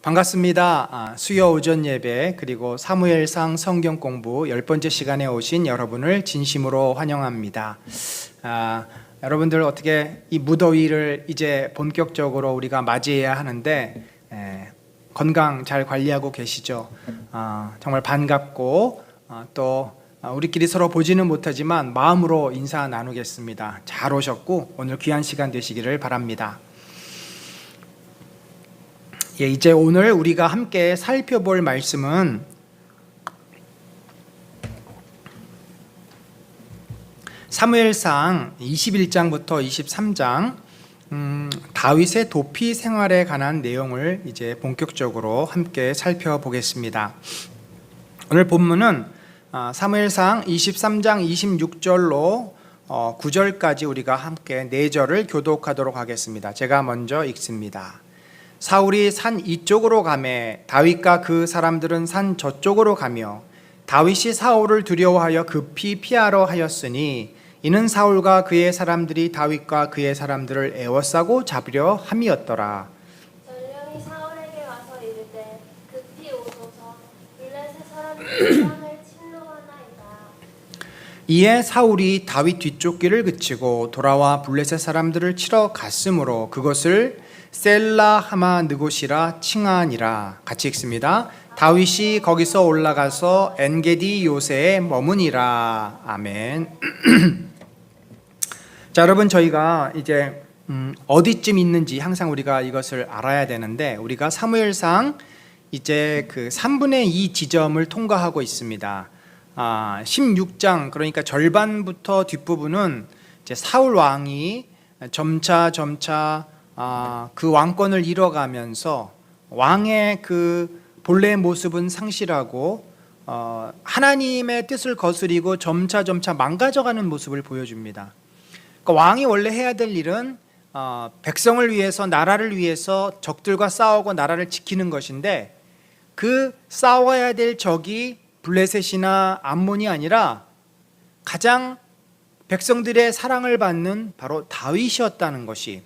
반갑습니다. 수요 오전 예배 그리고 사무엘상 성경 공부 10번째 시간에 오신 여러분을 진심으로 환영합니다. 여러분들 어떻게 이 무더위를 이제 본격적으로 우리가 맞이해야 하는데 건강 잘 관리하고 계시죠? 정말 반갑고 또 우리끼리 서로 보지는 못하지만 마음으로 인사 나누겠습니다. 잘 오셨고 오늘 귀한 시간 되시기를 바랍니다. 이제 오늘 우리가 함께 살펴볼 말씀은 사무엘상 21장부터 23장 다윗의 도피 생활에 관한 내용을 이제 본격적으로 함께 살펴보겠습니다. 오늘 본문은 사무엘상 23장 26절로 9절까지 우리가 함께 4절을 교독하도록 하겠습니다. 제가 먼저 읽습니다. 사울이 산 이쪽으로 가매 다윗과 그 사람들은 산 저쪽으로 가며 다윗이 사울을 두려워하여 급히 피하러 하였으니 이는 사울과 그의 사람들이 다윗과 그의 사람들을 에워싸고 잡으려 함이었더라. 전령이 사울에게 와서 이르되 급히 오소서 블레셋 사람들이 땅을 침노하나이다. 이에 사울이 다윗 뒤쫓기를 그치고 돌아와 블레셋 사람들을 치러 갔으므로 그것을 셀라 하마 느곳이라 칭하니라. 같이 읽습니다. 다윗이 거기서 올라가서 엔게디 요새에 머무니라. 아멘. 자, 여러분, 저희가 이제 어디쯤 있는지 항상 우리가 이것을 알아야 되는데, 우리가 사무엘상 이제 그 3분의 2 지점을 통과하고 있습니다. 16장, 그러니까 절반부터 뒷부분은 이제 사울 왕이 점차 그 왕권을 잃어가면서 왕의 그 본래의 모습은 상실하고 하나님의 뜻을 거스리고 점차 망가져가는 모습을 보여줍니다. 그러니까 왕이 원래 해야 될 일은 백성을 위해서, 나라를 위해서 적들과 싸우고 나라를 지키는 것인데, 그 싸워야 될 적이 블레셋이나 암몬이 아니라 가장 백성들의 사랑을 받는 바로 다윗이었다는 것이,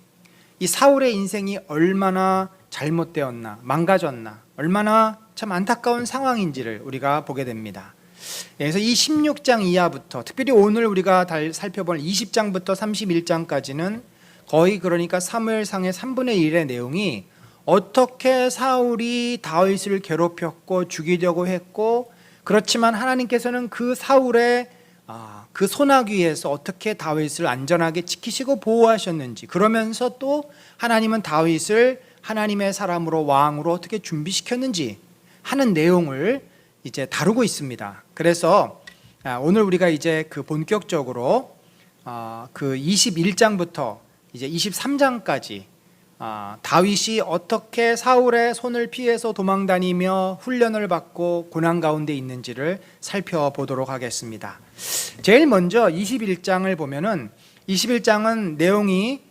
이 사울의 인생이 얼마나 잘못되었나, 망가졌나, 얼마나 참 안타까운 상황인지를 우리가 보게 됩니다. 그래서 이 16장 이하부터, 특별히 오늘 우리가 살펴볼 20장부터 31장까지는 거의 그러니까 사무엘상의 3분의 1의 내용이 어떻게 사울이 다윗을 괴롭혔고 죽이려고 했고, 그렇지만 하나님께서는 그 사울의 그 소나귀에서 어떻게 다윗을 안전하게 지키시고 보호하셨는지, 그러면서 또 하나님은 다윗을 하나님의 사람으로 왕으로 어떻게 준비시켰는지 하는 내용을 이제 다루고 있습니다. 그래서 오늘 우리가 이제 그 본격적으로 그 21장부터 이제 23장까지 다윗이 어떻게 사울의 손을 피해서 도망다니며 훈련을 받고 고난 가운데 있는지를 살펴보도록 하겠습니다. 제일 먼저 21장을 보면은 21장은 내용이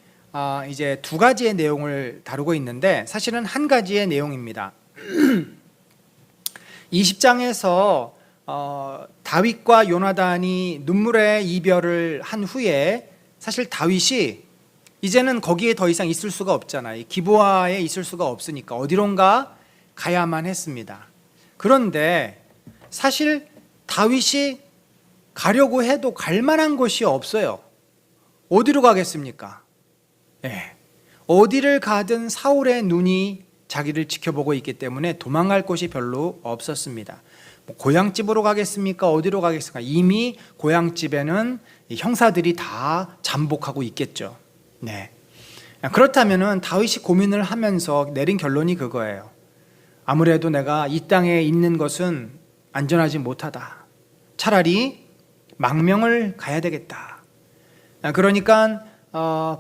이제 두 가지의 내용을 다루고 있는데 사실은 한 가지의 내용입니다. 20장에서 다윗과 요나단이 눈물의 이별을 한 후에 사실 다윗이 이제는 거기에 더 이상 있을 수가 없잖아요. 기브아에 있을 수가 없으니까 어디론가 가야만 했습니다. 그런데 사실 다윗이 가려고 해도 갈 만한 곳이 없어요. 어디로 가겠습니까? 어디를 가든 사울의 눈이 자기를 지켜보고 있기 때문에 도망갈 곳이 별로 없었습니다. 고향집으로 가겠습니까? 어디로 가겠습니까? 이미 고향집에는 형사들이 다 잠복하고 있겠죠. 그렇다면은 다윗이 고민을 하면서 내린 결론이 그거예요. 아무래도 내가 이 땅에 있는 것은 안전하지 못하다. 차라리 망명을 가야 되겠다. 그러니까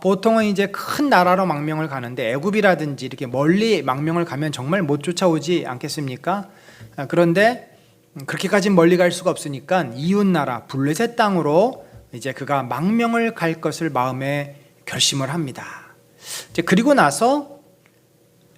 보통은 이제 큰 나라로 망명을 가는데 애굽이라든지 이렇게 멀리 망명을 가면 정말 못 쫓아오지 않겠습니까? 그런데 그렇게까지 멀리 갈 수가 없으니까 이웃 나라 블레셋 땅으로 이제 그가 망명을 갈 것을 마음에 결심을 합니다. 이제 그리고 나서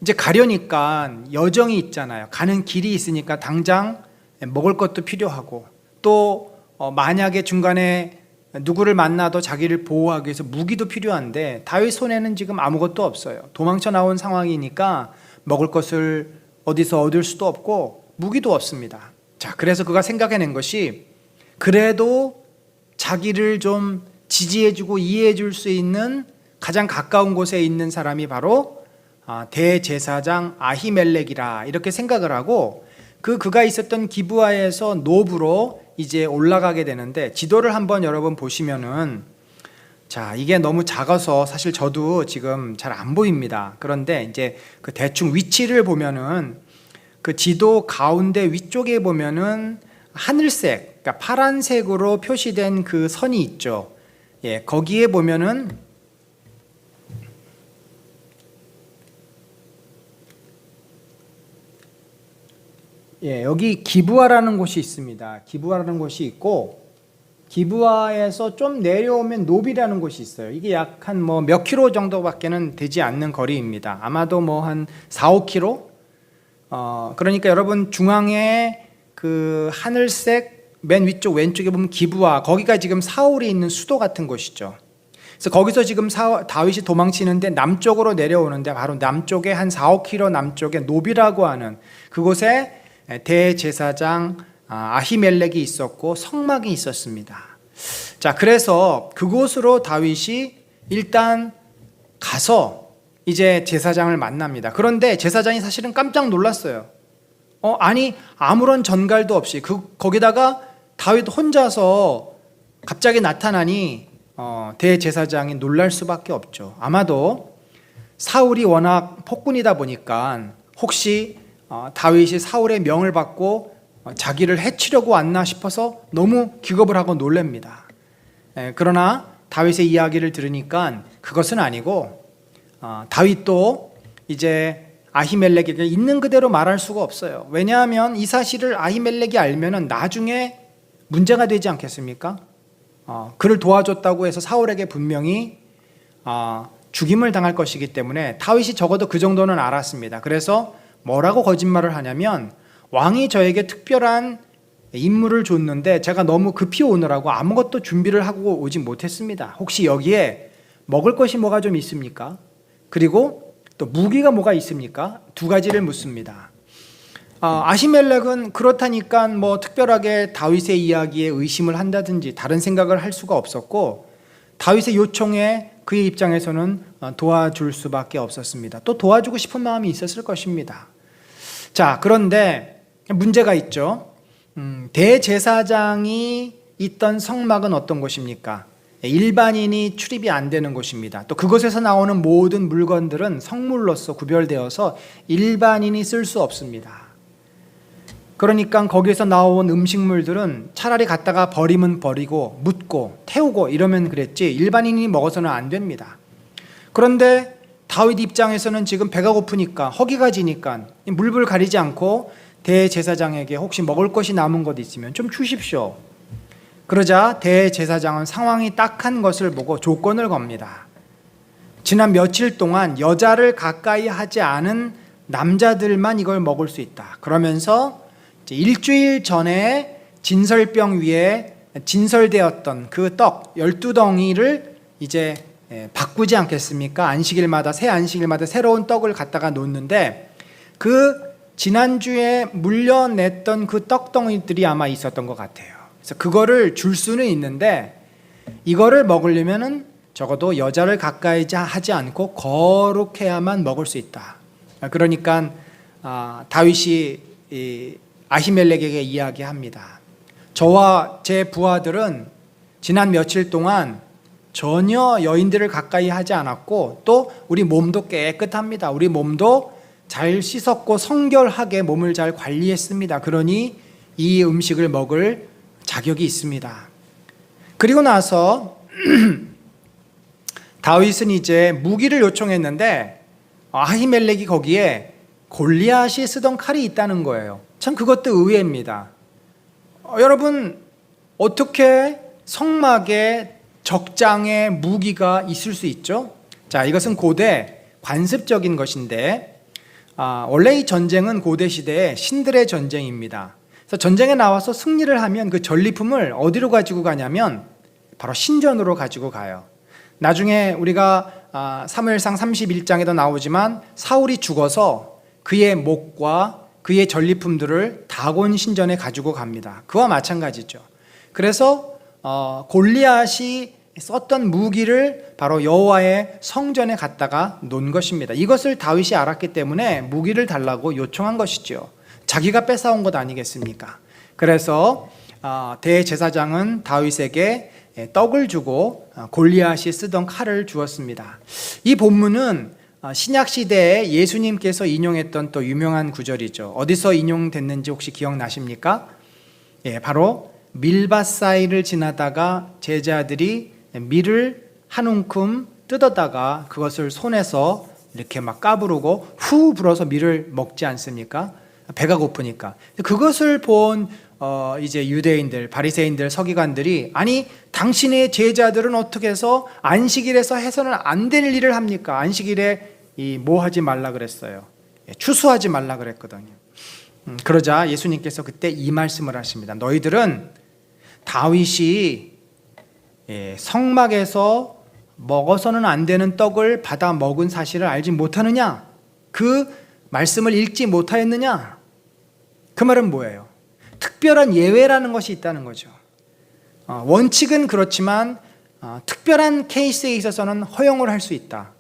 이제 가려니까 여정이 있잖아요. 가는 길이 있으니까 당장 먹을 것도 필요하고 또 만약에 중간에 누구를 만나도 자기를 보호하기 위해서 무기도 필요한데 다윗 손에는 지금 아무것도 없어요. 도망쳐 나온 상황이니까 먹을 것을 어디서 얻을 수도 없고 무기도 없습니다. 자, 그래서 그가 생각해낸 것이 그래도 자기를 좀 지지해주고 이해해줄 수 있는 가장 가까운 곳에 있는 사람이 바로 대제사장 아히멜렉이라 이렇게 생각을 하고 그가 있었던 기브아에서 노브로 이제 올라가게 되는데 지도를 한번 여러분 보시면은 자, 이게 너무 작아서 사실 저도 지금 잘 안 보입니다. 그런데 이제 그 대충 위치를 보면은 그 지도 가운데 위쪽에 보면은 하늘색, 그러니까 파란색으로 표시된 그 선이 있죠. 예, 거기에 보면은 예, 여기 기브아라는 곳이 있습니다. 기브아라는 곳이 있고 기브아에서 좀 내려오면 노비라는 곳이 있어요. 이게 약 한 뭐 몇 킬로 정도밖에는 되지 않는 거리입니다. 아마도 뭐 한 4, 5킬로? 그러니까 여러분 중앙에 그 하늘색 맨 위쪽 왼쪽에 보면 기브아, 거기가 지금 사울이 있는 수도 같은 곳이죠. 그래서 거기서 지금 다윗이 도망치는데 남쪽으로 내려오는데 바로 남쪽에 한 4, 5킬로 남쪽에 노비라고 하는 그곳에 대제사장 아히멜렉이 있었고 성막이 있었습니다. 자, 그래서 그곳으로 다윗이 일단 가서 이제 제사장을 만납니다. 그런데 제사장이 사실은 깜짝 놀랐어요. 아니 아무런 전갈도 없이 거기다가 다윗 혼자서 갑자기 나타나니 대제사장이 놀랄 수밖에 없죠. 아마도 사울이 워낙 폭군이다 보니까 혹시 다윗이 사울의 명을 받고 자기를 해치려고 왔나 싶어서 너무 기겁을 하고 놀랍니다. 그러나 다윗의 이야기를 들으니까 그것은 아니고 다윗도 이제 아히멜렉에게 있는 그대로 말할 수가 없어요. 왜냐하면 이 사실을 아히멜렉이 알면은 나중에 문제가 되지 않겠습니까? 그를 도와줬다고 해서 사울에게 분명히 죽임을 당할 것이기 때문에 다윗이 적어도 그 정도는 알았습니다. 그래서 뭐라고 거짓말을 하냐면 왕이 저에게 특별한 임무를 줬는데 제가 너무 급히 오느라고 아무것도 준비를 하고 오지 못했습니다. 혹시 여기에 먹을 것이 뭐가 좀 있습니까? 그리고 또 무기가 뭐가 있습니까? 두 가지를 묻습니다. 아히멜렉은 그렇다니까 뭐 특별하게 다윗의 이야기에 의심을 한다든지 다른 생각을 할 수가 없었고 다윗의 요청에 그의 입장에서는 도와줄 수밖에 없었습니다. 또 도와주고 싶은 마음이 있었을 것입니다. 자, 그런데 문제가 있죠. 대제사장이 있던 성막은 어떤 곳입니까? 일반인이 출입이 안 되는 곳입니다. 또 그곳에서 나오는 모든 물건들은 성물로서 구별되어서 일반인이 쓸 수 없습니다. 그러니까 거기에서 나온 음식물들은 차라리 갖다가 버리면 버리고 묻고 태우고 이러면 그랬지 일반인이 먹어서는 안 됩니다. 그런데 다윗 입장에서는 지금 배가 고프니까 허기가 지니까 물불 가리지 않고 대제사장에게 혹시 먹을 것이 남은 것 있으면 좀 주십시오. 그러자 대제사장은 상황이 딱한 것을 보고 조건을 겁니다. 지난 며칠 동안 여자를 가까이 하지 않은 남자들만 이걸 먹을 수 있다. 그러면서 일주일 전에 진설병 위에 진설되었던 그 떡 12덩이를 이제 바꾸지 않겠습니까? 안식일마다 새 안식일마다 새로운 떡을 갖다가 놓는데 그 지난주에 물려냈던 그 떡덩이들이 아마 있었던 것 같아요. 그래서 그거를 줄 수는 있는데 이거를 먹으려면은 적어도 여자를 가까이 하지 않고 거룩해야만 먹을 수 있다. 그러니까 다윗이 아히멜렉에게 이야기합니다. 저와 제 부하들은 지난 며칠 동안 전혀 여인들을 가까이 하지 않았고 또 우리 몸도 깨끗합니다. 우리 몸도 잘 씻었고 성결하게 몸을 잘 관리했습니다. 그러니 이 음식을 먹을 자격이 있습니다. 그리고 나서 다윗은 이제 무기를 요청했는데 아히멜렉이 거기에 골리앗이 쓰던 칼이 있다는 거예요. 참 그것도 의외입니다. 여러분 어떻게 성막에 적장의 무기가 있을 수 있죠? 자, 이것은 고대 관습적인 것인데 원래 이 전쟁은 고대 시대의 신들의 전쟁입니다. 그래서 전쟁에 나와서 승리를 하면 그 전리품을 어디로 가지고 가냐면 바로 신전으로 가지고 가요. 나중에 우리가 사무엘상 31장에도 나오지만 사울이 죽어서 그의 목과 그의 전리품들을 다곤 신전에 가지고 갑니다. 그와 마찬가지죠. 그래서 골리앗이 썼던 무기를 바로 여호와의 성전에 갖다가 놓은 것입니다. 이것을 다윗이 알았기 때문에 무기를 달라고 요청한 것이죠. 자기가 뺏어온 것 아니겠습니까? 그래서 대제사장은 다윗에게 떡을 주고 골리앗이 쓰던 칼을 주었습니다. 이 본문은 신약 시대에 예수님께서 인용했던 또 유명한 구절이죠. 어디서 인용됐는지 혹시 기억나십니까? 바로 밀밭 사이를 지나다가 제자들이 밀을 한 움큼 뜯어다가 그것을 손에서 이렇게 막 까부르고 후 불어서 밀을 먹지 않습니까? 배가 고프니까. 그것을 본 이제 유대인들, 바리새인들, 서기관들이 아니 당신의 제자들은 어떻게 해서 안식일에서 해서는 안 될 일을 합니까? 안식일에 뭐 하지 말라 그랬어요. 추수하지 말라 그랬거든요. 그러자 예수님께서 그때 이 말씀을 하십니다. 너희들은 다윗이 성막에서 먹어서는 안 되는 떡을 받아 먹은 사실을 알지 못하느냐? 그 말씀을 읽지 못하였느냐? 그 말은 뭐예요? 특별한 예외라는 것이 있다는 거죠. 원칙은 그렇지만 특별한 케이스에 있어서는 허용을 할 수 있다.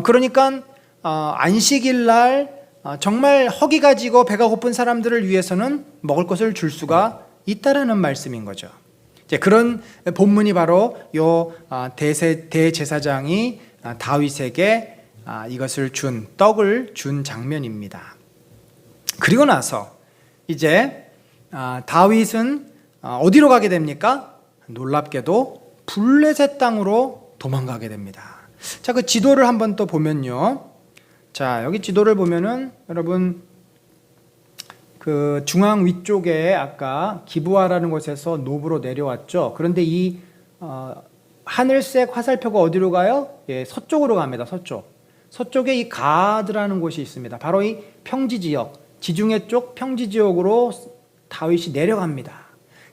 그러니까 안식일 날 정말 허기 가지고 배가 고픈 사람들을 위해서는 먹을 것을 줄 수가 있다라는 말씀인 거죠. 이제 그런 본문이 바로 요 대제사장이 다윗에게 이것을 떡을 준 장면입니다. 그리고 나서 이제 다윗은 어디로 가게 됩니까? 놀랍게도 블레셋 땅으로 도망가게 됩니다. 자, 그 지도를 한번 또 보면요. 자, 여기 지도를 보면은 여러분 그 중앙 위쪽에 아까 기브아라는 곳에서 노브로 내려왔죠. 그런데 이 하늘색 화살표가 어디로 가요? 서쪽으로 갑니다. 서쪽에 이 가드라는 곳이 있습니다. 바로 이 평지 지역, 지중해 쪽 평지 지역으로 다윗이 내려갑니다.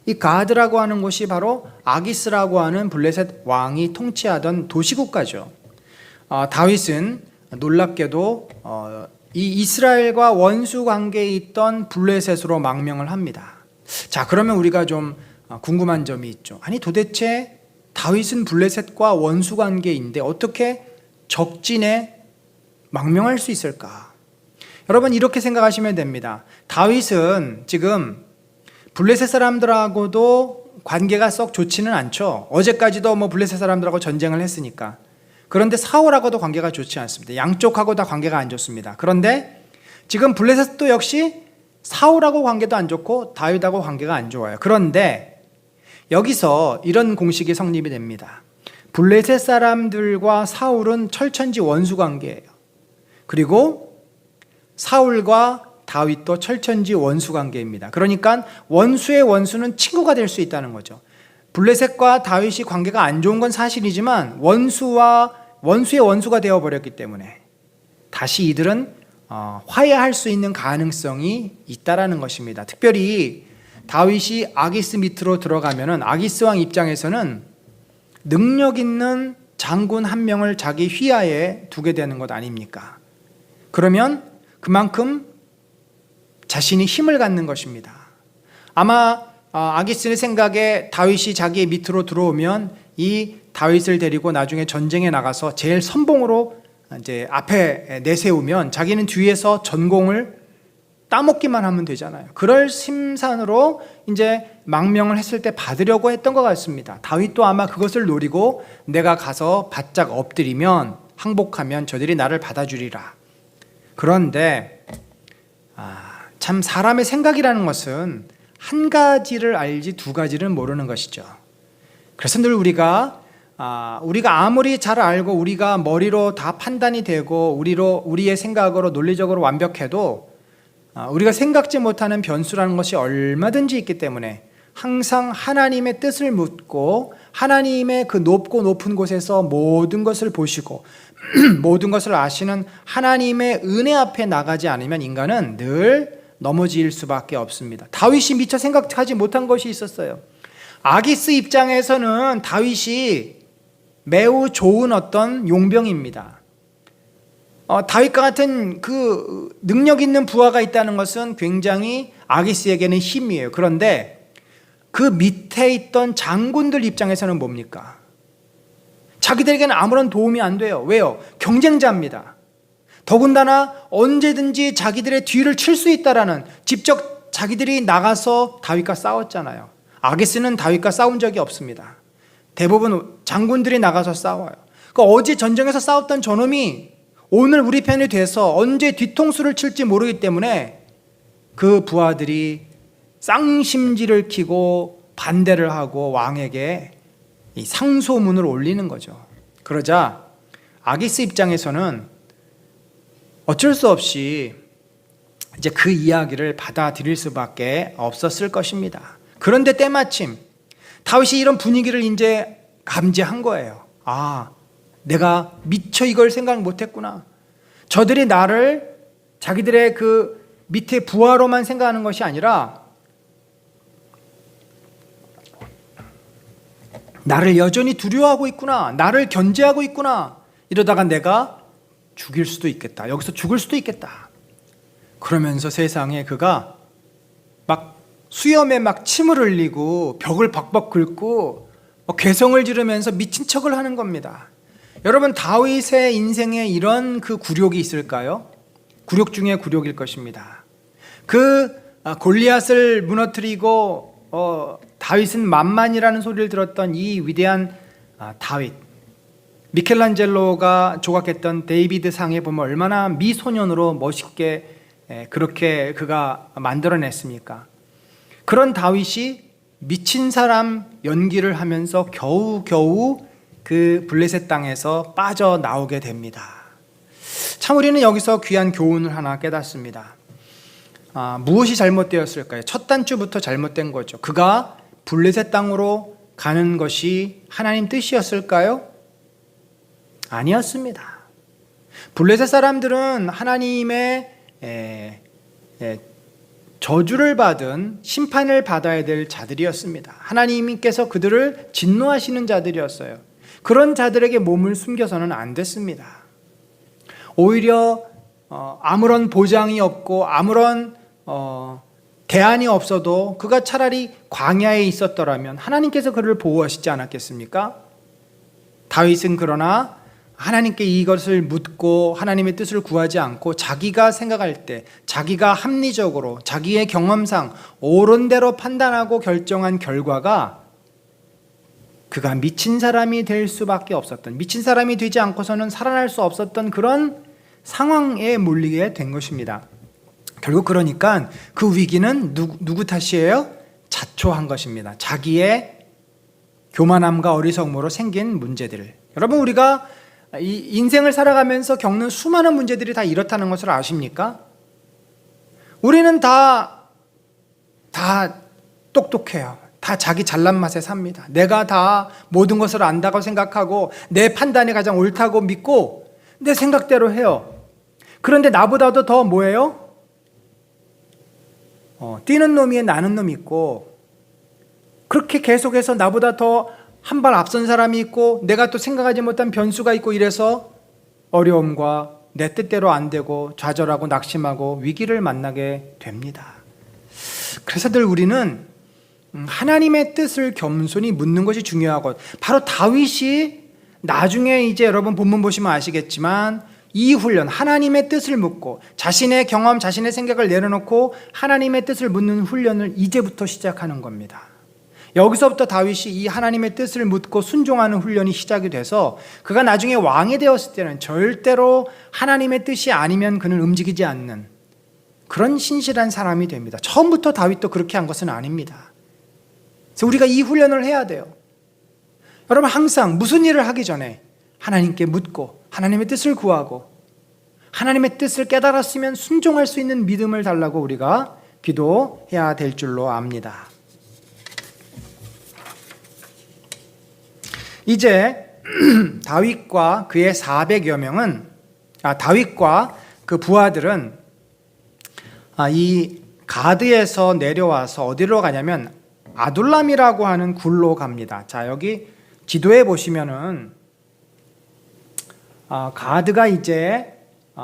이 가드라고 하는 곳이 바로 아기스라고 하는 블레셋 왕이 통치하던 도시국가죠. 다윗은 놀랍게도 이 이스라엘과 원수 관계에 있던 블레셋으로 망명을 합니다. 자, 그러면 우리가 좀 궁금한 점이 있죠. 아니 도대체 다윗은 블레셋과 원수 관계인데 어떻게 적진에 망명할 수 있을까? 여러분 이렇게 생각하시면 됩니다. 다윗은 지금 블레셋 사람들하고도 관계가 썩 좋지는 않죠. 어제까지도 블레셋 사람들하고 전쟁을 했으니까. 그런데 사울하고도 관계가 좋지 않습니다. 양쪽하고 다 관계가 안 좋습니다. 그런데 지금 블레셋도 역시 사울하고 관계도 안 좋고 다윗하고 관계가 안 좋아요. 그런데 여기서 이런 공식이 성립이 됩니다. 블레셋 사람들과 사울은 철천지 원수 관계예요. 그리고 사울과 다윗도 철천지 원수 관계입니다. 그러니까 원수의 원수는 친구가 될 수 있다는 거죠. 블레셋과 다윗이 관계가 안 좋은 건 사실이지만 원수의 원수가 되어버렸기 때문에 다시 이들은 화해할 수 있는 가능성이 있다라는 것입니다. 특별히 다윗이 아기스 밑으로 들어가면은 아기스 왕 입장에서는 능력 있는 장군 한 명을 자기 휘하에 두게 되는 것 아닙니까? 그러면 그만큼 자신이 힘을 갖는 것입니다. 아마 아기스의 생각에 다윗이 자기의 밑으로 들어오면 이 다윗을 데리고 나중에 전쟁에 나가서 제일 선봉으로 이제 앞에 내세우면 자기는 뒤에서 전공을 따먹기만 하면 되잖아요. 그럴 심산으로 이제 망명을 했을 때 받으려고 했던 것 같습니다. 다윗도 아마 그것을 노리고 내가 가서 바짝 엎드리면 항복하면 저들이 나를 받아주리라. 그런데 참 사람의 생각이라는 것은 한 가지를 알지 두 가지를 모르는 것이죠. 그래서 늘 우리가 아무리 잘 알고 우리가 머리로 다 판단이 되고 우리의 생각으로 논리적으로 완벽해도 우리가 생각지 못하는 변수라는 것이 얼마든지 있기 때문에 항상 하나님의 뜻을 묻고 하나님의 그 높고 높은 곳에서 모든 것을 보시고 모든 것을 아시는 하나님의 은혜 앞에 나가지 않으면 인간은 늘 넘어질 수밖에 없습니다. 다윗이 미처 생각하지 못한 것이 있었어요. 아기스 입장에서는 다윗이 매우 좋은 어떤 용병입니다. 다윗과 같은 그 능력 있는 부하가 있다는 것은 굉장히 아기스에게는 힘이에요. 그런데 그 밑에 있던 장군들 입장에서는 뭡니까? 자기들에게는 아무런 도움이 안 돼요. 왜요? 경쟁자입니다. 더군다나 언제든지 자기들의 뒤를 칠 수 있다라는, 직접 자기들이 나가서 다윗과 싸웠잖아요. 아기스는 다윗과 싸운 적이 없습니다. 대부분 장군들이 나가서 싸워요. 어제 전쟁에서 싸웠던 저놈이 오늘 우리 편이 돼서 언제 뒤통수를 칠지 모르기 때문에 그 부하들이 쌍심지를 키고 반대를 하고 왕에게 이 상소문을 올리는 거죠. 그러자 아기스 입장에서는 어쩔 수 없이 이제 그 이야기를 받아들일 수밖에 없었을 것입니다. 그런데 때마침 다윗이 이런 분위기를 이제 감지한 거예요. 내가 미처 이걸 생각 못했구나. 저들이 나를 자기들의 그 밑에 부하로만 생각하는 것이 아니라 나를 여전히 두려워하고 있구나. 나를 견제하고 있구나. 이러다가 내가 죽일 수도 있겠다. 여기서 죽을 수도 있겠다. 그러면서 세상에 그가 막 수염에 막 침을 흘리고 벽을 박박 긁고 괴성을 지르면서 미친 척을 하는 겁니다. 여러분, 다윗의 인생에 이런 그 굴욕이 있을까요? 굴욕 중에 굴욕일 것입니다. 골리앗을 무너뜨리고 다윗은 만만이라는 소리를 들었던 이 위대한 다윗, 미켈란젤로가 조각했던 데이비드 상에 보면 얼마나 미소년으로 멋있게 그렇게 그가 만들어냈습니까? 그런 다윗이 미친 사람 연기를 하면서 겨우겨우 그 블레셋 땅에서 빠져나오게 됩니다. 참 우리는 여기서 귀한 교훈을 하나 깨닫습니다. 무엇이 잘못되었을까요? 첫 단추부터 잘못된 거죠. 그가 블레셋 땅으로 가는 것이 하나님 뜻이었을까요? 아니었습니다. 블레셋 사람들은 하나님의 저주를 받은 심판을 받아야 될 자들이었습니다. 하나님께서 그들을 진노하시는 자들이었어요. 그런 자들에게 몸을 숨겨서는 안 됐습니다. 오히려 아무런 보장이 없고 아무런 대안이 없어도 그가 차라리 광야에 있었더라면 하나님께서 그를 보호하시지 않았겠습니까? 다윗은 그러나 하나님께 이것을 묻고 하나님의 뜻을 구하지 않고 자기가 생각할 때 자기가 합리적으로 자기의 경험상 옳은 대로 판단하고 결정한 결과가 그가 미친 사람이 될 수밖에 없었던, 미친 사람이 되지 않고서는 살아날 수 없었던 그런 상황에 몰리게 된 것입니다. 결국 그러니까 그 위기는 누구 탓이에요? 자초한 것입니다. 자기의 교만함과 어리석음으로 생긴 문제들. 여러분, 우리가 이 인생을 살아가면서 겪는 수많은 문제들이 다 이렇다는 것을 아십니까? 우리는 다 똑똑해요. 다 자기 잘난 맛에 삽니다. 내가 다 모든 것을 안다고 생각하고 내 판단이 가장 옳다고 믿고 내 생각대로 해요. 그런데 나보다도 더 뭐예요? 뛰는 놈 위에 나는 놈이 있고, 그렇게 계속해서 나보다 더 한 발 앞선 사람이 있고 내가 또 생각하지 못한 변수가 있고, 이래서 어려움과 내 뜻대로 안 되고 좌절하고 낙심하고 위기를 만나게 됩니다. 그래서 늘 우리는 하나님의 뜻을 겸손히 묻는 것이 중요하고, 바로 다윗이 나중에 이제 여러분 본문 보시면 아시겠지만 이 훈련, 하나님의 뜻을 묻고 자신의 경험, 자신의 생각을 내려놓고 하나님의 뜻을 묻는 훈련을 이제부터 시작하는 겁니다. 여기서부터 다윗이 이 하나님의 뜻을 묻고 순종하는 훈련이 시작이 돼서 그가 나중에 왕이 되었을 때는 절대로 하나님의 뜻이 아니면 그는 움직이지 않는 그런 신실한 사람이 됩니다. 처음부터 다윗도 그렇게 한 것은 아닙니다. 그래서 우리가 이 훈련을 해야 돼요. 여러분, 항상 무슨 일을 하기 전에 하나님께 묻고 하나님의 뜻을 구하고 하나님의 뜻을 깨달았으면 순종할 수 있는 믿음을 달라고 우리가 기도해야 될 줄로 압니다. 이제 다윗과 그의 400여 명은 다윗과 그 부하들은 이 가드에서 내려와서 어디로 가냐면 아둘람이라고 하는 굴로 갑니다. 자, 여기 지도에 보시면은 가드가 이제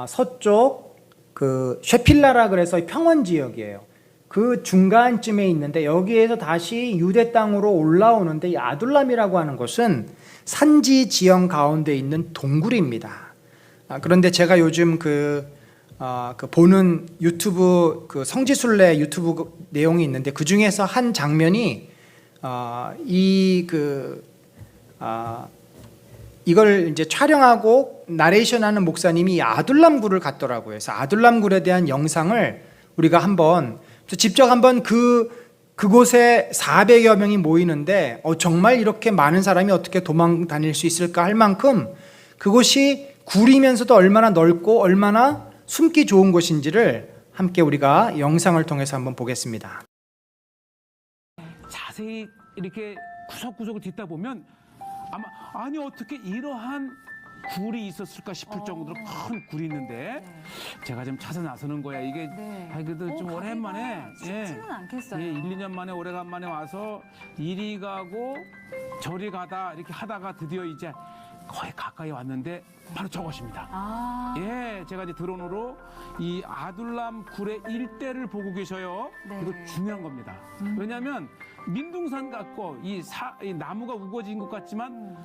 서쪽 그 쉐필라라 그래서 평원 지역이에요. 그 중간쯤에 있는데 여기에서 다시 유대 땅으로 올라오는데 이 아둘람이라고 하는 곳은 산지 지형 가운데 있는 동굴입니다. 그런데 제가 요즘 그 보는 유튜브 그 성지순례 유튜브 내용이 있는데 그 중에서 한 장면이 이걸 이제 촬영하고 나레이션하는 목사님이 아둘람굴을 갔더라고요. 그래서 아둘람굴에 대한 영상을 우리가 직접 한번 그곳에 400여 명이 모이는데 정말 이렇게 많은 사람이 어떻게 도망 다닐 수 있을까 할 만큼 그곳이 굴이면서도 얼마나 넓고 얼마나 숨기 좋은 곳인지를 함께 우리가 영상을 통해서 한번 보겠습니다. 자세히 이렇게 구석구석을 듣다 보면 아니 어떻게 이러한 굴이 있었을까 싶을 정도로 큰 굴이 있는데 제가 좀 찾아 나서는 거야. 이게 그래도 좀 오랜만에 쉽지는 않겠어요. 1, 2년 만에 오래간만에 와서 이리 가고 저리 가다 이렇게 하다가 드디어 이제 거의 가까이 왔는데 바로 저것입니다. 제가 이제 드론으로 이 아둘람 굴의 일대를 보고 계셔요. 이거 중요한 겁니다. 왜냐하면 민둥산 같고 이 나무가 우거진 것 같지만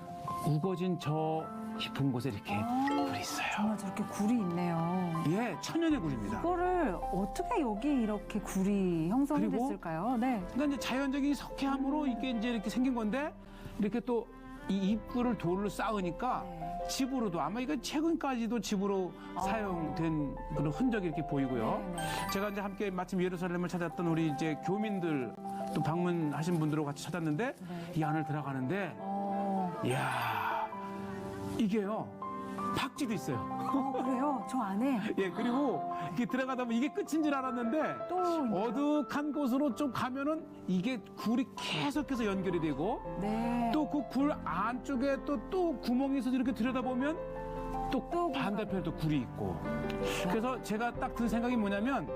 우거진 저 깊은 곳에 이렇게 굴이 있어요. 정말 저렇게 굴이 있네요. 천연의 굴입니다. 이거를 어떻게 여기 이렇게 굴이 형성이 그리고 됐을까요? 네. 그러니까 이제 자연적인 석회암으로 이게 이제 이렇게 생긴 건데 이렇게 또 이 입구를 돌로 쌓으니까 집으로도 아마 이거 최근까지도 집으로 사용된 그런 흔적이 이렇게 보이고요. 제가 이제 함께 마침 예루살렘을 찾았던 우리 이제 교민들 또 방문하신 분들하고 같이 찾았는데 이 안을 들어가는데 이야 이게요 박쥐도 있어요. 그래요? 저 안에 그리고 이렇게 들어가다 보면 이게 끝인 줄 알았는데 또 어둑한 곳으로 좀 가면은 이게 굴이 계속해서 연결이 되고 또 그 굴 안쪽에 또 구멍이 있어서 이렇게 들여다보면 또 반대편에도 굴이 있고 그래서 제가 딱 든 생각이 뭐냐면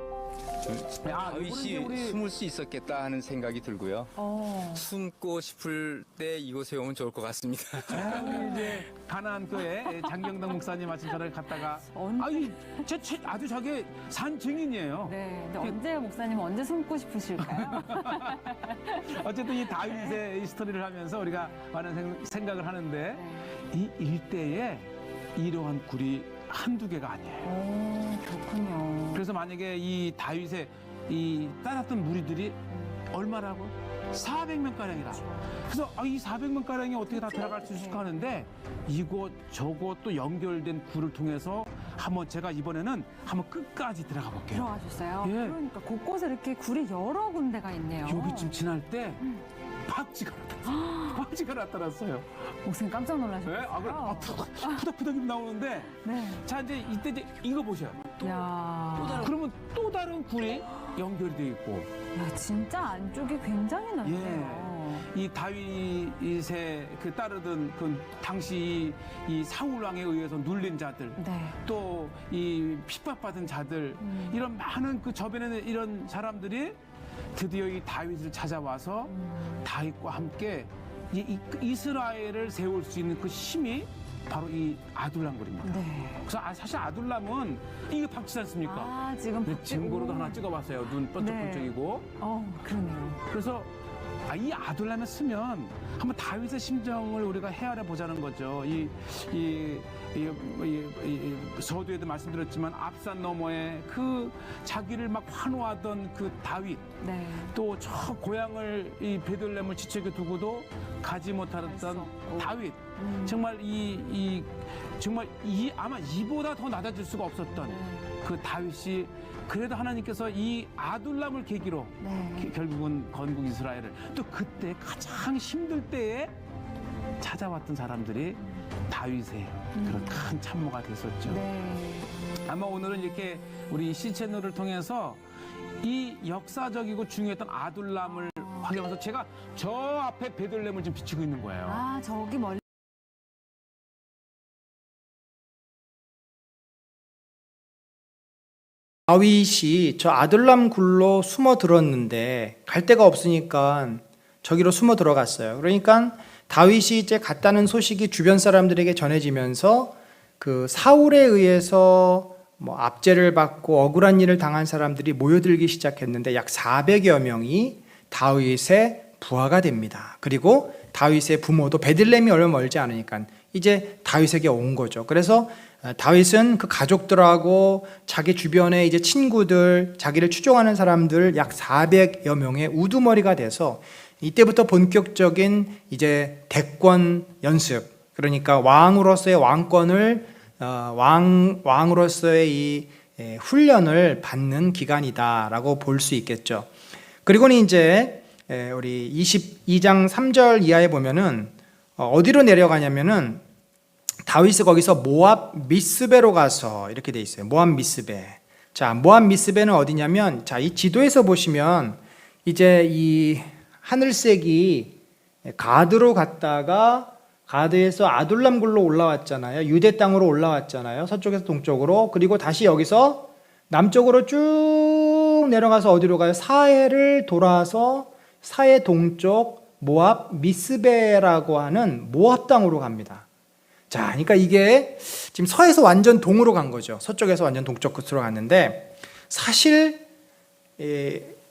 다윗이 숨을 수 있었겠다 하는 생각이 들고요. 숨고 싶을 때 이곳에 오면 좋을 것 같습니다. 우리 이제 가나안 교회 장경당 목사님 아침 전에 갔다가 아주 자기 산 증인이에요. 근데 언제 목사님은 언제 숨고 싶으실까요? 어쨌든 이 다윗의 이 스토리를 하면서 우리가 많은 생각을 하는데 이 일대에 이러한 굴이 한두 개가 아니에요. 그렇군요. 그래서 만약에 이 다윗의 이 따랐던 무리들이 얼마라고? 400명 가량이라. 그래서 이 400명 가량이 어떻게 다 들어갈 수 있을까 하는데 이곳 저곳 또 연결된 굴을 통해서 한번 제가 이번에는 한번 끝까지 들어가 볼게요. 들어가셨어요? 그러니까 곳곳에 이렇게 굴이 여러 군데가 있네요. 여기쯤 지날 때 박쥐가 나타났어요. 목사님 깜짝 놀라셨어요? 푸덕푸덕이 나오는데 자 이제 이때 이제 이거 보셔요. 그러면 또 다른 굴이 연결이 돼 있고 진짜 안쪽이 굉장히 넓네요. 이 다윗의 그 따르던 그 당시 이 사울 왕에 의해서 눌린 자들 또 이 핍박받은 자들 이런 많은 그 저변에 이런 사람들이 드디어 이 다윗을 찾아와서 다윗과 함께 이스라엘을 세울 수 있는 그 힘이 바로 이 아둘람굴입니다. 그래서 사실 아둘람은 이게 박쥐지 않습니까? 지금 증거로도 하나 찍어봤어요. 눈 번쩍번쩍이고. 그러네요. 그래서 이 아둘람에 쓰면 한번 다윗의 심정을 우리가 헤아려 보자는 거죠. 서두에도 말씀드렸지만 앞산 너머에 그 자기를 막 환호하던 그 다윗 또 저 고향을 이 베들레헴을 지책에 두고도 가지 못하던 다윗 정말 정말 아마 이보다 더 낮아질 수가 없었던 그 다윗이 그래도 하나님께서 이 아둘람을 계기로 결국은 건국 이스라엘을 또 그때 가장 힘들 때에 찾아왔던 사람들이 다윗의 그런 큰 참모가 됐었죠. 아마 오늘은 이렇게 우리 C채널을 통해서 이 역사적이고 중요했던 아둘람을 확인하면서 제가 저 앞에 베들레헴을 좀 비추고 있는 거예요. 저기 멀리 다윗이 저 아둘람 굴로 숨어 들었는데 갈 데가 없으니까 저기로 숨어 들어갔어요. 그러니까 다윗이 이제 갔다는 소식이 주변 사람들에게 전해지면서 그 사울에 의해서 뭐 압제를 받고 억울한 일을 당한 사람들이 모여들기 시작했는데 약 400여 명이 다윗의 부하가 됩니다. 그리고 다윗의 부모도 베들레헴이 얼마 멀지 않으니까 이제 다윗에게 온 거죠. 그래서 다윗은 그 가족들하고 자기 주변의 이제 친구들, 자기를 추종하는 사람들 약 400여 명의 우두머리가 돼서 이때부터 본격적인 이제 대권 연습, 그러니까 왕으로서의 왕권을 왕으로서의 이 훈련을 받는 기간이다라고 볼 수 있겠죠. 그리고는 이제 우리 22장 3절 이하에 보면은 어디로 내려가냐면은 다윗이 거기서 모압 미스베로 가서 이렇게 돼 있어요. 모압 미스베. 자, 모압 미스베는 어디냐면, 자, 이 지도에서 보시면 이제 이 하늘색이 가드로 갔다가 가드에서 아둘람굴로 올라왔잖아요. 유대 땅으로 올라왔잖아요. 서쪽에서 동쪽으로. 그리고 다시 여기서 남쪽으로 쭉 내려가서 어디로 가요? 사해를 돌아서 사해 동쪽 모압 미스베라고 하는 모압 땅으로 갑니다. 자, 그러니까 이게 지금 서에서 완전 동으로 간 거죠. 서쪽에서 완전 동쪽 끝으로 갔는데, 사실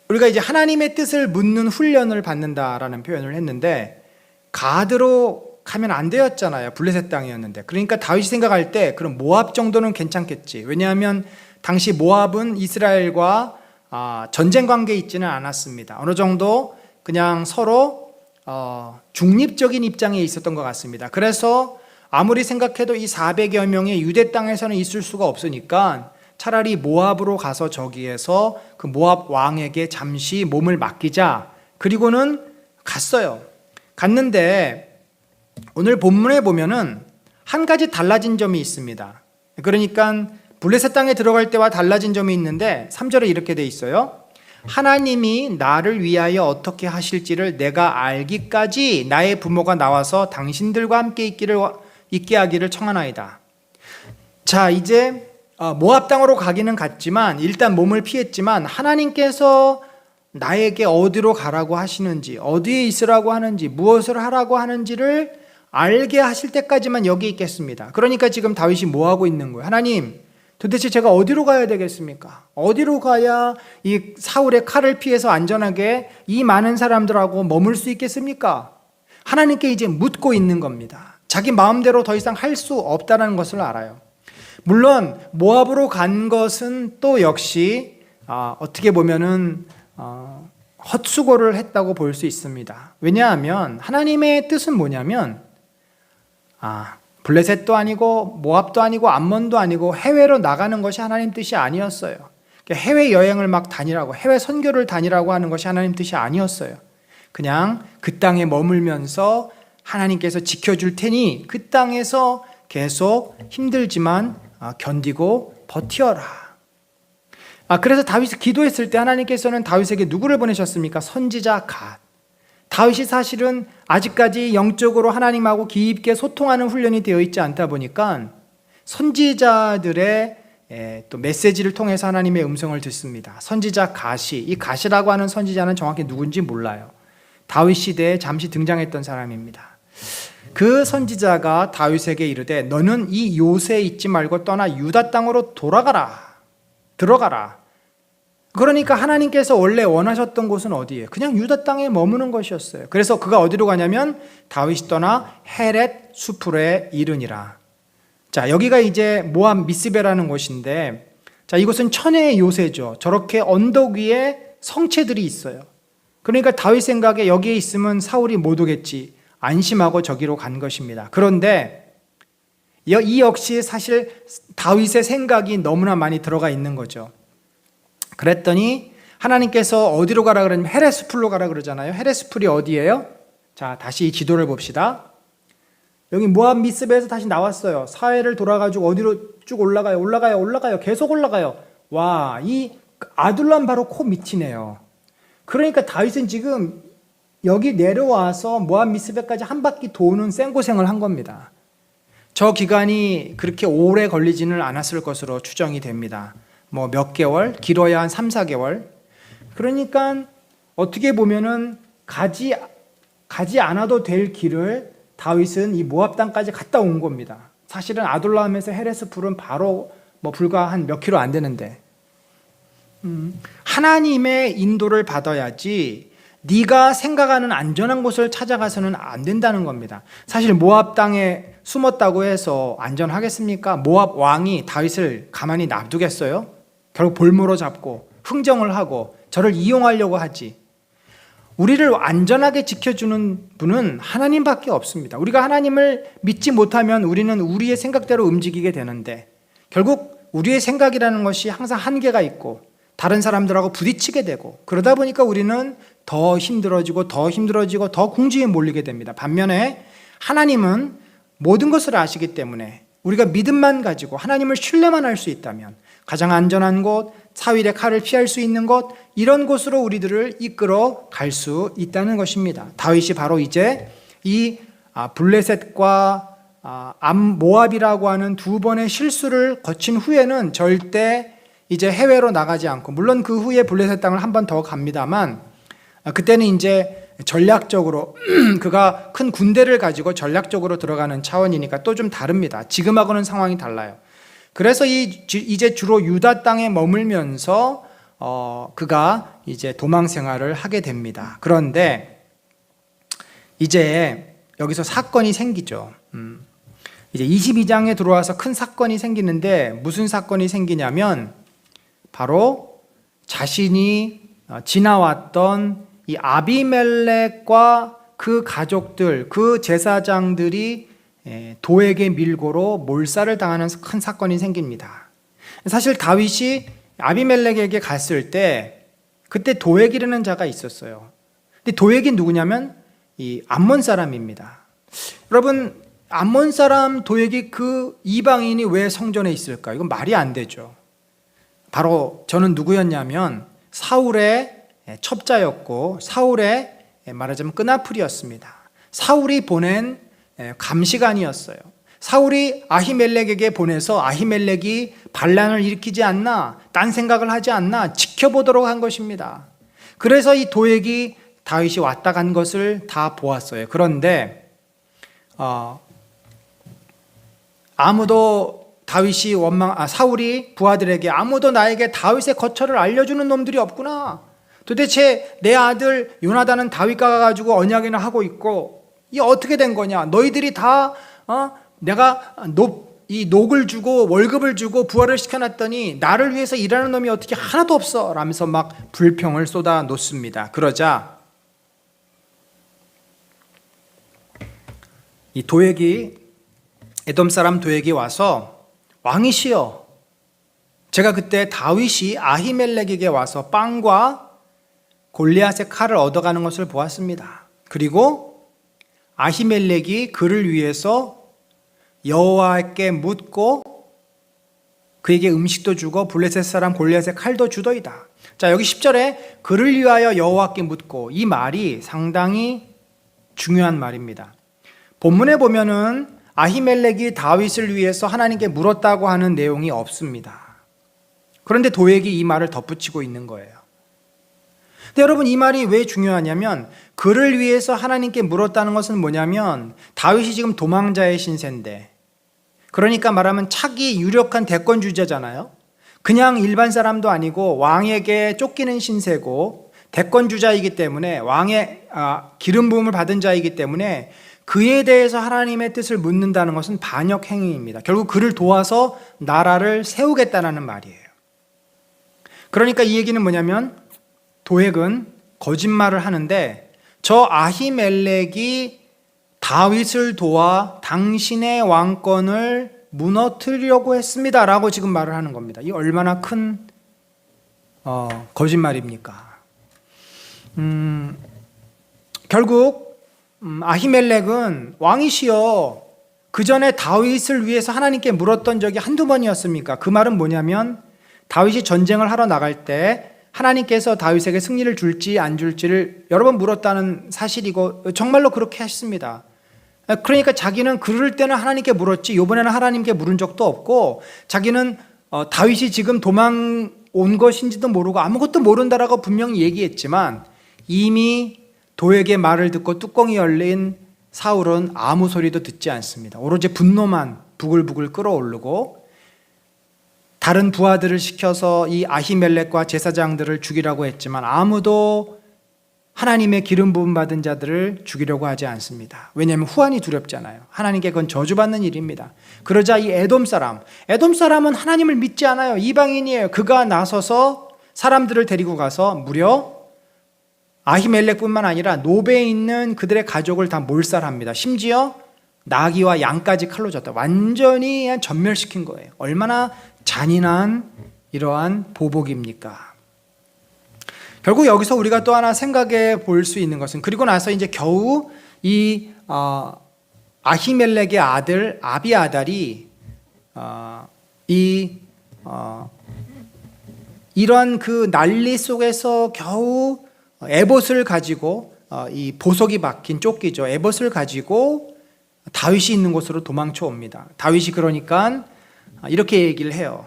우리가 이제 하나님의 뜻을 묻는 훈련을 받는다라는 표현을 했는데 가드로 가면 안 되었잖아요. 블레셋 땅이었는데. 그러니까 다윗이 생각할 때 그럼 모압 정도는 괜찮겠지. 왜냐하면 당시 모압은 이스라엘과 전쟁 관계에 있지는 않았습니다. 어느 정도 그냥 서로 중립적인 입장에 있었던 것 같습니다. 그래서 아무리 생각해도 이 400여 명의 유대 땅에서는 있을 수가 없으니까 차라리 모압으로 가서 저기에서 그 모압 왕에게 잠시 몸을 맡기자. 그리고는 갔어요. 갔는데 오늘 본문에 보면은 한 가지 달라진 점이 있습니다. 그러니까 블레셋 땅에 들어갈 때와 달라진 점이 있는데 3절에 이렇게 돼 있어요. 하나님이 나를 위하여 어떻게 하실지를 내가 알기까지 나의 부모가 나와서 당신들과 함께 있게 하기를 청하나이다. 자, 이제 모압 땅으로 가기는 갔지만 일단 몸을 피했지만 하나님께서 나에게 어디로 가라고 하시는지, 어디에 있으라고 하는지, 무엇을 하라고 하는지를 알게 하실 때까지만 여기 있겠습니다. 그러니까 지금 다윗이 뭐 하고 있는 거예요? 하나님, 도대체 제가 어디로 가야 되겠습니까? 어디로 가야 이 사울의 칼을 피해서 안전하게 이 많은 사람들하고 머물 수 있겠습니까? 하나님께 이제 묻고 있는 겁니다. 자기 마음대로 더 이상 할 수 없다는 것을 알아요. 물론 모압으로 간 것은 또 역시 어떻게 보면은 헛수고를 했다고 볼 수 있습니다. 왜냐하면 하나님의 뜻은 뭐냐면 블레셋도 아니고 모압도 아니고 암몬도 아니고 해외로 나가는 것이 하나님 뜻이 아니었어요. 해외 여행을 막 다니라고, 해외 선교를 다니라고 하는 것이 하나님 뜻이 아니었어요. 그냥 그 땅에 머물면서 하나님께서 지켜줄 테니 그 땅에서 계속 힘들지만 견디고 버티어라. 그래서 다윗이 기도했을 때 하나님께서는 다윗에게 누구를 보내셨습니까? 선지자 갓. 다윗이 사실은 아직까지 영적으로 하나님하고 깊게 소통하는 훈련이 되어 있지 않다 보니까 선지자들의 또 메시지를 통해서 하나님의 음성을 듣습니다. 선지자 갓이, 이 갓이라고 하는 선지자는 정확히 누군지 몰라요. 다윗 시대에 잠시 등장했던 사람입니다. 그 선지자가 다윗에게 이르되 너는 이 요새에 있지 말고 떠나 유다 땅으로 들어가라. 그러니까 하나님께서 원래 원하셨던 곳은 어디예요? 그냥 유다 땅에 머무는 것이었어요. 그래서 그가 어디로 가냐면 다윗이 떠나 헤렛 수풀에 이르니라. 자, 여기가 이제 모압 미스베라는 곳인데, 자, 이곳은 천혜의 요새죠. 저렇게 언덕 위에 성체들이 있어요. 그러니까 다윗 생각에 여기에 있으면 사울이 못 오겠지. 안심하고 저기로 간 것입니다. 그런데 이 역시 사실 다윗의 생각이 너무나 많이 들어가 있는 거죠. 그랬더니 하나님께서 어디로 가라 그러냐면 헤레스풀로 가라 그러잖아요. 헤레스풀이 어디예요? 자, 다시 이 지도를 봅시다. 여기 모압 미스베에서 다시 나왔어요. 사해를 돌아가지고 어디로 쭉 올라가요. 계속 올라가요. 와, 이 아둘람 바로 코 밑이네요. 그러니까 다윗은 지금 여기 내려와서 모압 미스베까지 한 바퀴 도는 생고생을 한 겁니다. 저 기간이 그렇게 오래 걸리지는 않았을 것으로 추정이 됩니다. 뭐 몇 개월, 길어야 한 3, 4개월. 그러니까 어떻게 보면은 가지 않아도 될 길을 다윗은 이 모압 땅까지 갔다 온 겁니다. 사실은 아둘람에서 헤레스풀은 바로 뭐 불과 한 몇 킬로 안 되는데 하나님의 인도를 받아야지 네가 생각하는 안전한 곳을 찾아가서는 안 된다는 겁니다. 사실 모압 땅에 숨었다고 해서 안전하겠습니까? 모압 왕이 다윗을 가만히 놔두겠어요? 결국 볼모로 잡고 흥정을 하고 저를 이용하려고 하지. 우리를 안전하게 지켜주는 분은 하나님밖에 없습니다. 우리가 하나님을 믿지 못하면 우리는 우리의 생각대로 움직이게 되는데 결국 우리의 생각이라는 것이 항상 한계가 있고 다른 사람들하고 부딪히게 되고 그러다 보니까 우리는 더 힘들어지고 더 궁지에 몰리게 됩니다. 반면에 하나님은 모든 것을 아시기 때문에 우리가 믿음만 가지고 하나님을 신뢰만 할 수 있다면 가장 안전한 곳, 사위의 칼을 피할 수 있는 곳, 이런 곳으로 우리들을 이끌어 갈 수 있다는 것입니다. 다윗이 바로 이제 이 블레셋과 모압이라고 하는 두 번의 실수를 거친 후에는 절대 이제 해외로 나가지 않고, 물론 그 후에 블레셋 땅을 한 번 더 갑니다만 그때는 이제 전략적으로 그가 큰 군대를 가지고 전략적으로 들어가는 차원이니까 또 좀 다릅니다. 지금하고는 상황이 달라요. 그래서 이제 주로 유다 땅에 머물면서 그가 이제 도망 생활을 하게 됩니다. 그런데 이제 여기서 사건이 생기죠. 이제 22장에 들어와서 큰 사건이 생기는데 무슨 사건이 생기냐면 바로 자신이 지나왔던 이 아비멜렉과 그 가족들, 그 제사장들이 도에게 밀고로 몰살을 당하는 큰 사건이 생깁니다. 사실 다윗이 아비멜렉에게 갔을 때 그때 도액이라는 자가 있었어요. 근데 도액이 누구냐면 이 암몬 사람입니다. 여러분, 암몬 사람 도액이 그 이방인이 왜 성전에 있을까? 이건 말이 안 되죠. 바로 저는 누구였냐면 사울의 첩자였고 사울의 말하자면 끈아풀이었습니다. 사울이 보낸 감시관이었어요. 사울이 아히멜렉에게 보내서 아히멜렉이 반란을 일으키지 않나, 딴 생각을 하지 않나 지켜보도록 한 것입니다. 그래서 이 도액이 다윗이 왔다 간 것을 다 보았어요. 그런데 아무도 사울이 부하들에게 아무도 나에게 다윗의 거처를 알려주는 놈들이 없구나. 도대체 내 아들 요나단은 다윗과 가가지고 언약이나 하고 있고 이 어떻게 된 거냐? 너희들이 다 내가 이 녹을 주고 월급을 주고 부하를 시켜놨더니 나를 위해서 일하는 놈이 어떻게 하나도 없어? 라면서 막 불평을 쏟아 놓습니다. 그러자 이 도액이 에돔 사람 도액이 와서 왕이시여, 제가 그때 다윗이 아히멜렉에게 와서 빵과 골리앗의 칼을 얻어가는 것을 보았습니다. 그리고 아히멜렉이 그를 위해서 여호와께 묻고 그에게 음식도 주고 블레셋 사람 골리앗의 칼도 주더이다. 자, 여기 10절에 그를 위하여 여호와께 묻고, 이 말이 상당히 중요한 말입니다. 본문에 보면은 아히멜렉이 다윗을 위해서 하나님께 물었다고 하는 내용이 없습니다. 그런데 도액이 이 말을 덧붙이고 있는 거예요. 근데 여러분, 이 말이 왜 중요하냐면 그를 위해서 하나님께 물었다는 것은 뭐냐면 다윗이 지금 도망자의 신세인데, 그러니까 말하면 차기 유력한 대권 주자잖아요. 그냥 일반 사람도 아니고 왕에게 쫓기는 신세고 대권 주자이기 때문에 왕의 기름 부음을 받은 자이기 때문에 그에 대해서 하나님의 뜻을 묻는다는 것은 반역 행위입니다. 결국 그를 도와서 나라를 세우겠다는 말이에요. 그러니까 이 얘기는 뭐냐면 도액은 거짓말을 하는데 저 아히멜렉이 다윗을 도와 당신의 왕권을 무너뜨리려고 했습니다 라고 지금 말을 하는 겁니다. 이 얼마나 큰 거짓말입니까? 결국 아히멜렉은 왕이시여, 그 전에 다윗을 위해서 하나님께 물었던 적이 한두 번이었습니까? 그 말은 뭐냐면 다윗이 전쟁을 하러 나갈 때 하나님께서 다윗에게 승리를 줄지 안 줄지를 여러 번 물었다는 사실이고 정말로 그렇게 했습니다. 그러니까 자기는 그럴 때는 하나님께 물었지 이번에는 하나님께 물은 적도 없고, 자기는 다윗이 지금 도망 온 것인지도 모르고 아무것도 모른다라고 분명히 얘기했지만 이미 도액의 말을 듣고 뚜껑이 열린 사울은 아무 소리도 듣지 않습니다. 오로지 분노만 부글부글 끓어오르고 다른 부하들을 시켜서 이 아히멜렉과 제사장들을 죽이라고 했지만 아무도 하나님의 기름 부음 받은 자들을 죽이려고 하지 않습니다. 왜냐하면 후환이 두렵잖아요. 하나님께 그건 저주받는 일입니다. 그러자 이 에돔 사람은 하나님을 믿지 않아요. 이방인이에요. 그가 나서서 사람들을 데리고 가서 무려 아히멜렉뿐만 아니라 노베에 있는 그들의 가족을 다 몰살합니다. 심지어 나귀와 양까지 칼로 졌다. 완전히 전멸시킨 거예요. 얼마나 잔인한 이러한 보복입니까? 결국 여기서 우리가 또 하나 생각해 볼 수 있는 것은, 그리고 나서 이제 겨우 이 아히멜렉의 아들 아비아달이 이런 그 난리 속에서 겨우 에봇을 가지고, 이 보석이 박힌 조끼죠, 에봇을 가지고 다윗이 있는 곳으로 도망쳐 옵니다. 다윗이 그러니까 이렇게 얘기를 해요.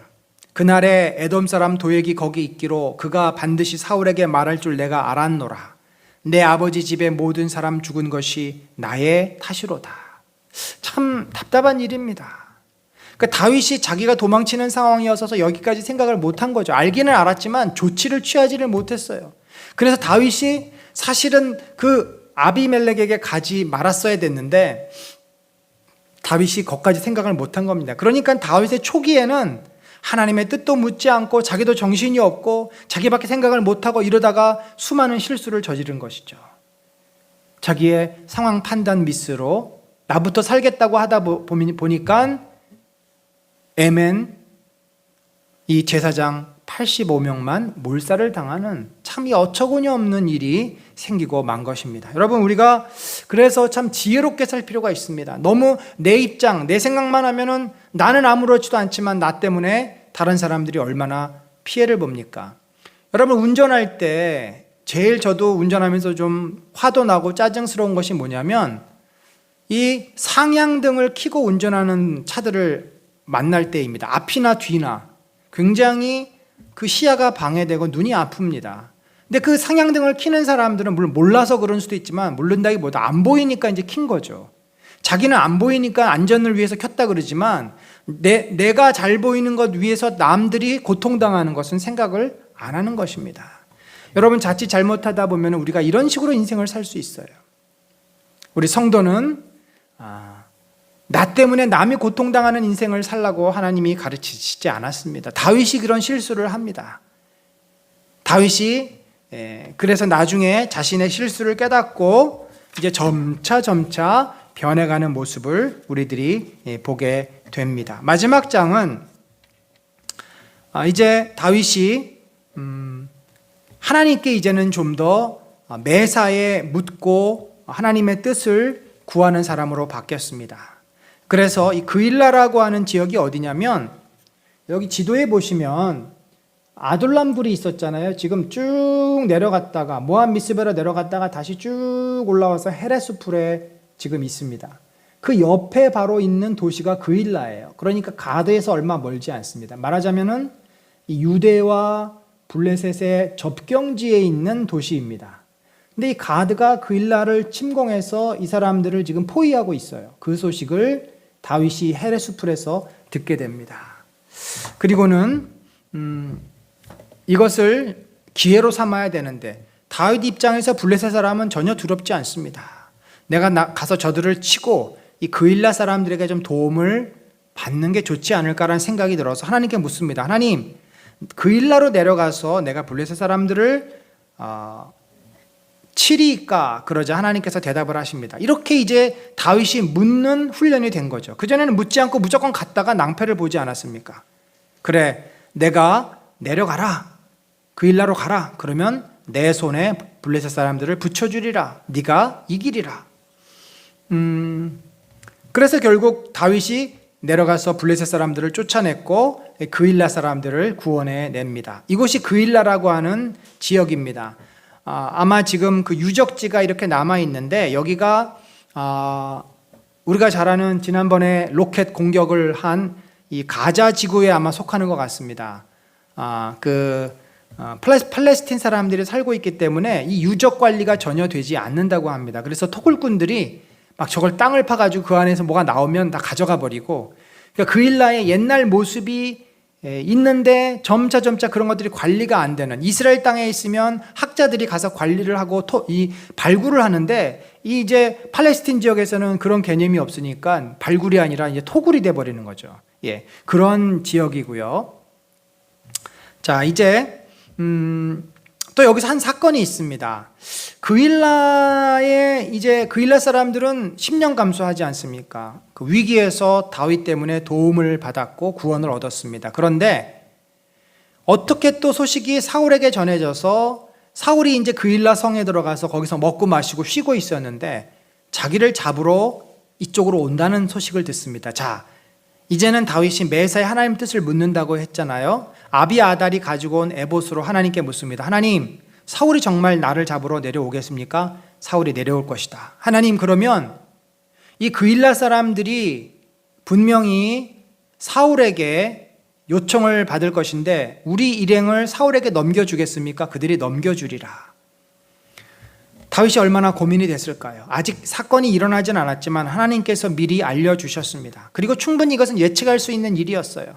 그날에 에돔 사람 도액이 거기 있기로 그가 반드시 사울에게 말할 줄 내가 알았노라. 내 아버지 집의 모든 사람 죽은 것이 나의 탓이로다. 참 답답한 일입니다. 그러니까 다윗이 자기가 도망치는 상황이어서 여기까지 생각을 못한 거죠. 알기는 알았지만 조치를 취하지를 못했어요. 그래서 다윗이 사실은 그 아비멜렉에게 가지 말았어야 됐는데 다윗이 거기까지 생각을 못한 겁니다. 그러니까 다윗의 초기에는 하나님의 뜻도 묻지 않고 자기도 정신이 없고 자기밖에 생각을 못하고 이러다가 수많은 실수를 저지른 것이죠. 자기의 상황 판단 미스로 나부터 살겠다고 하다 보니까 이 제사장 85명만 몰살을 당하는 참 이 어처구니 없는 일이 생기고 만 것입니다. 여러분, 우리가 그래서 참 지혜롭게 살 필요가 있습니다. 너무 내 입장, 내 생각만 하면은 나는 아무렇지도 않지만 나 때문에 다른 사람들이 얼마나 피해를 봅니까? 여러분, 운전할 때 제일 저도 운전하면서 좀 화도 나고 짜증스러운 것이 뭐냐면 이 상향등을 켜고 운전하는 차들을 만날 때입니다. 앞이나 뒤나 굉장히 그 시야가 방해되고 눈이 아픕니다. 근데 그 상향등을 켜는 사람들은 물론 몰라서 그럴 수도 있지만, 모른다기보다 안 보이니까 이제 킨 거죠. 자기는 안 보이니까 안전을 위해서 켰다 그러지만 내가 잘 보이는 것 위해서 남들이 고통당하는 것은 생각을 안 하는 것입니다. 여러분, 자칫 잘못하다 보면 우리가 이런 식으로 인생을 살 수 있어요. 우리 성도는 나 때문에 남이 고통당하는 인생을 살라고 하나님이 가르치시지 않았습니다. 다윗이 그런 실수를 합니다. 다윗이 그래서 나중에 자신의 실수를 깨닫고 이제 점차 변해가는 모습을 우리들이 보게 됩니다. 마지막 장은 이제 다윗이 하나님께 이제는 좀 더 매사에 묻고 하나님의 뜻을 구하는 사람으로 바뀌었습니다. 그래서 이 그일라라고 하는 지역이 어디냐면, 여기 지도에 보시면 아둘람굴이 있었잖아요. 지금 쭉 내려갔다가 모압 미스베로 내려갔다가 다시 쭉 올라와서 헤레스풀에 지금 있습니다. 그 옆에 바로 있는 도시가 그일라예요. 그러니까 가드에서 얼마 멀지 않습니다. 말하자면은 이 유대와 블레셋의 접경지에 있는 도시입니다. 근데 이 가드가 그일라를 침공해서 이 사람들을 지금 포위하고 있어요. 그 소식을 다윗이 헤레스풀에서 듣게 됩니다. 그리고는 이것을 기회로 삼아야 되는데, 다윗 입장에서 블레셋 사람은 전혀 두렵지 않습니다. 내가 가서 저들을 치고 이 그일라 사람들에게 좀 도움을 받는 게 좋지 않을까라는 생각이 들어서 하나님께 묻습니다. 하나님, 그일라로 내려가서 내가 블레셋 사람들을 치리까? 그러자 하나님께서 대답을 하십니다. 이렇게 이제 다윗이 묻는 훈련이 된 거죠. 그전에는 묻지 않고 무조건 갔다가 낭패를 보지 않았습니까? 그래, 내가 내려가라, 그일라로 가라. 그러면 내 손에 블레셋 사람들을 붙여주리라. 네가 이기리라. 그래서 결국 다윗이 내려가서 블레셋 사람들을 쫓아냈고 그일라 사람들을 구원해 냅니다. 이곳이 그일라라고 하는 지역입니다. 아마 지금 그 유적지가 이렇게 남아 있는데, 여기가 우리가 잘 아는 지난번에 로켓 공격을 한 이 가자 지구에 아마 속하는 것 같습니다. 팔레스틴 사람들이 살고 있기 때문에 이 유적 관리가 전혀 되지 않는다고 합니다. 그래서 토굴꾼들이 막 저걸 땅을 파가지고 그 안에서 뭐가 나오면 다 가져가 버리고, 그러니까 그일라의 옛날 모습이 있는데 점차 그런 것들이 관리가 안 되는, 이스라엘 땅에 있으면 학자들이 가서 관리를 하고 이 발굴을 하는데, 이 이제 팔레스틴 지역에서는 그런 개념이 없으니까 발굴이 아니라 이제 토굴이 돼 버리는 거죠. 예, 그런 지역이고요. 자, 이제 또 여기서 한 사건이 있습니다. 그윌라 사람들은 10년 감수하지 않습니까? 그 위기에서 다윗 때문에 도움을 받았고 구원을 얻었습니다. 그런데 어떻게 또 소식이 사울에게 전해져서 사울이 이제 그윌라 성에 들어가서 거기서 먹고 마시고 쉬고 있었는데 자기를 잡으러 이쪽으로 온다는 소식을 듣습니다. 자, 이제는 다윗이 매사에 하나님 뜻을 묻는다고 했잖아요. 아비아달이 가지고 온 에봇으로 하나님께 묻습니다. 하나님, 사울이 정말 나를 잡으러 내려오겠습니까? 사울이 내려올 것이다. 하나님, 그러면 이 그윌라 사람들이 분명히 사울에게 요청을 받을 것인데 우리 일행을 사울에게 넘겨주겠습니까? 그들이 넘겨주리라. 다윗이 얼마나 고민이 됐을까요? 아직 사건이 일어나진 않았지만 하나님께서 미리 알려주셨습니다. 그리고 충분히 이것은 예측할 수 있는 일이었어요.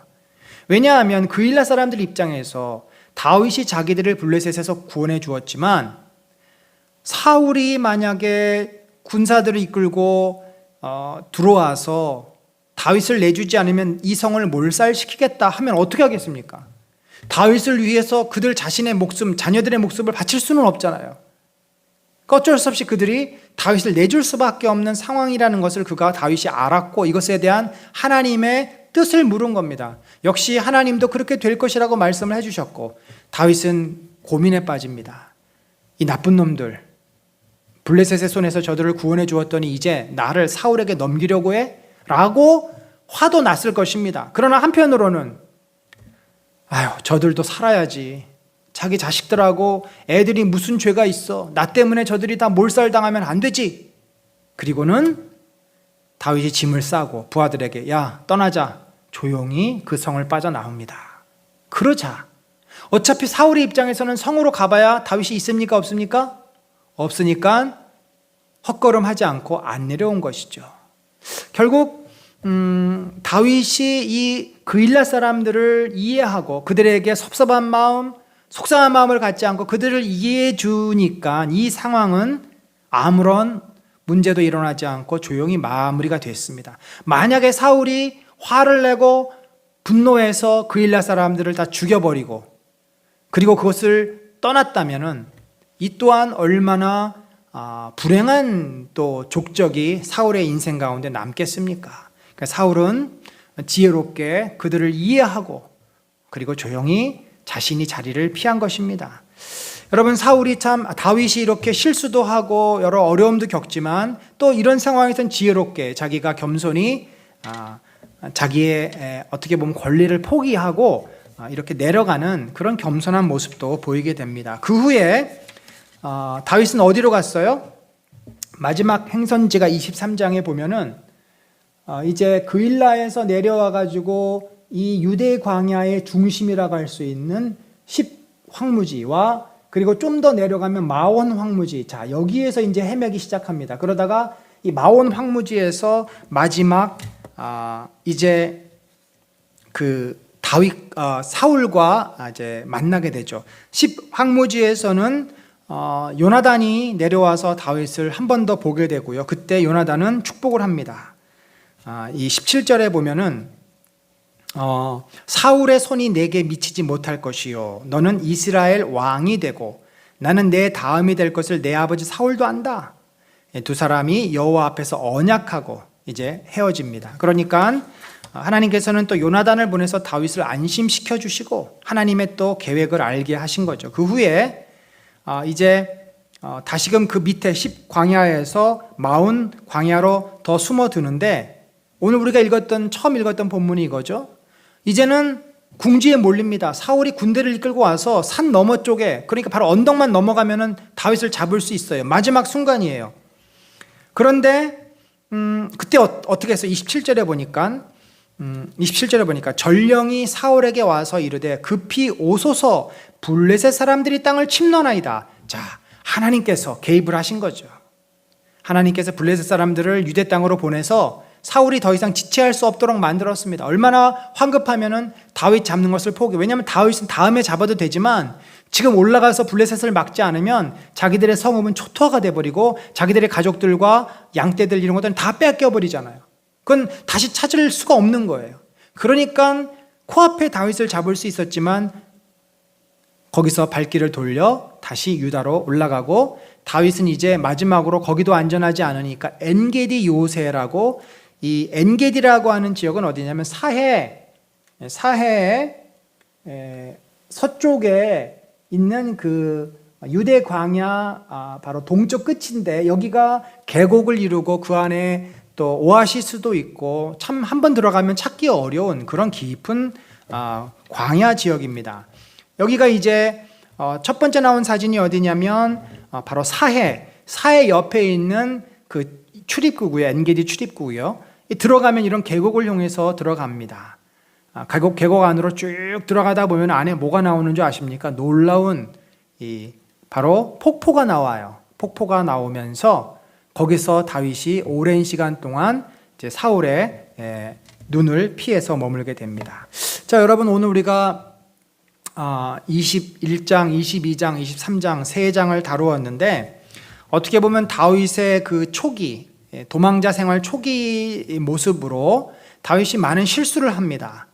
왜냐하면 그윌라 사람들 입장에서 다윗이 자기들을 블레셋에서 구원해 주었지만 사울이 만약에 군사들을 이끌고 들어와서 다윗을 내주지 않으면 이 성을 몰살시키겠다 하면 어떻게 하겠습니까? 다윗을 위해서 그들 자신의 목숨, 자녀들의 목숨을 바칠 수는 없잖아요. 어쩔 수 없이 그들이 다윗을 내줄 수밖에 없는 상황이라는 것을 다윗이 알았고 이것에 대한 하나님의 뜻을 물은 겁니다. 역시 하나님도 그렇게 될 것이라고 말씀을 해주셨고 다윗은 고민에 빠집니다. 이 나쁜 놈들, 블레셋의 손에서 저들을 구원해 주었더니 이제 나를 사울에게 넘기려고 해? 라고 화도 났을 것입니다. 그러나 한편으로는 저들도 살아야지. 자기 자식들하고 애들이 무슨 죄가 있어. 나 때문에 저들이 다 몰살당하면 안 되지. 그리고는 다윗이 짐을 싸고 부하들에게 야, 떠나자. 조용히 그 성을 빠져나옵니다. 그러자 어차피 사울의 입장에서는 성으로 가봐야 다윗이 있습니까? 없습니까? 없으니까 헛걸음하지 않고 안 내려온 것이죠. 결국 다윗이 이 그윌라 사람들을 이해하고 그들에게 섭섭한 마음, 속상한 마음을 갖지 않고 그들을 이해해 주니까 이 상황은 아무런 문제도 일어나지 않고 조용히 마무리가 됐습니다. 만약에 사울이 화를 내고 분노해서 그윌라 사람들을 다 죽여버리고 그리고 그것을 떠났다면은 이 또한 얼마나 불행한 또 족적이 사울의 인생 가운데 남겠습니까? 그러니까 사울은 지혜롭게 그들을 이해하고 그리고 조용히 자신이 자리를 피한 것입니다. 여러분, 다윗이 이렇게 실수도 하고 여러 어려움도 겪지만 또 이런 상황에서는 지혜롭게 자기가 겸손히 자기의 어떻게 보면 권리를 포기하고 이렇게 내려가는 그런 겸손한 모습도 보이게 됩니다. 그 후에 다윗은 어디로 갔어요? 마지막 행선지가 23장에 보면은 이제 그윌라에서 내려와 가지고 이 유대 광야의 중심이라고 할 수 있는 10황무지와 그리고 좀 더 내려가면 마온 황무지, 자 여기에서 이제 헤매기 시작합니다. 그러다가 이 마온 황무지에서 마지막 이제 그 사울과 이제 만나게 되죠. 10황무지에서는 요나단이 내려와서 다윗을 한 번 더 보게 되고요. 그때 요나단은 축복을 합니다. 이 17절에 보면은 사울의 손이 내게 미치지 못할 것이요 너는 이스라엘 왕이 되고 나는 내 다음이 될 것을 내 아버지 사울도 안다. 두 사람이 여호와 앞에서 언약하고 이제 헤어집니다. 그러니까 하나님께서는 또 요나단을 보내서 다윗을 안심시켜 주시고 하나님의 또 계획을 알게 하신 거죠. 그 후에 이제 다시금 그 밑에 10광야에서 마온 광야로 더 숨어드는데 오늘 우리가 처음 읽었던 본문이 이거죠. 이제는 궁지에 몰립니다. 사울이 군대를 이끌고 와서 산 너머 쪽에, 그러니까 바로 언덕만 넘어가면은 다윗을 잡을 수 있어요. 마지막 순간이에요. 그런데 그때 어떻게 했어요? 27절에 보니까 전령이 사울에게 와서 이르되 급히 오소서 블레셋 사람들이 땅을 침노하나이다. 자, 하나님께서 개입을 하신 거죠. 하나님께서 블레셋 사람들을 유대 땅으로 보내서 사울이 더 이상 지체할 수 없도록 만들었습니다. 얼마나 황급하면은 다윗 잡는 것을 포기. 왜냐하면 다윗은 다음에 잡아도 되지만 지금 올라가서 블레셋을 막지 않으면 자기들의 성읍은 초토화가 돼버리고 자기들의 가족들과 양떼들 이런 것들은 다 뺏겨버리잖아요. 그건 다시 찾을 수가 없는 거예요. 그러니까 코앞에 다윗을 잡을 수 있었지만 거기서 발길을 돌려 다시 유다로 올라가고 다윗은 이제 마지막으로 거기도 안전하지 않으니까 엔게디 요새라고, 이 엔게디라고 하는 지역은 어디냐면 사해 서쪽에 있는 그 유대 광야 바로 동쪽 끝인데 여기가 계곡을 이루고 그 안에 또 오아시스도 있고 참 한번 들어가면 찾기 어려운 그런 깊은 광야 지역입니다. 여기가 이제 첫 번째 나온 사진이 어디냐면 바로 사해 옆에 있는 그 출입구고요. 엔게디 출입구고요. 들어가면 이런 계곡을 이용해서 들어갑니다. 계곡 안으로 쭉 들어가다 보면 안에 뭐가 나오는 줄 아십니까? 놀라운 바로 폭포가 나와요. 폭포가 나오면서 거기서 다윗이 오랜 시간 동안 이제 사울의 눈을 피해서 머물게 됩니다. 자, 여러분, 오늘 우리가 21장, 22장, 23장 세 장을 다루었는데 어떻게 보면 다윗의 그 초기, 도망자 생활 초기 모습으로 다윗이 많은 실수를 합니다.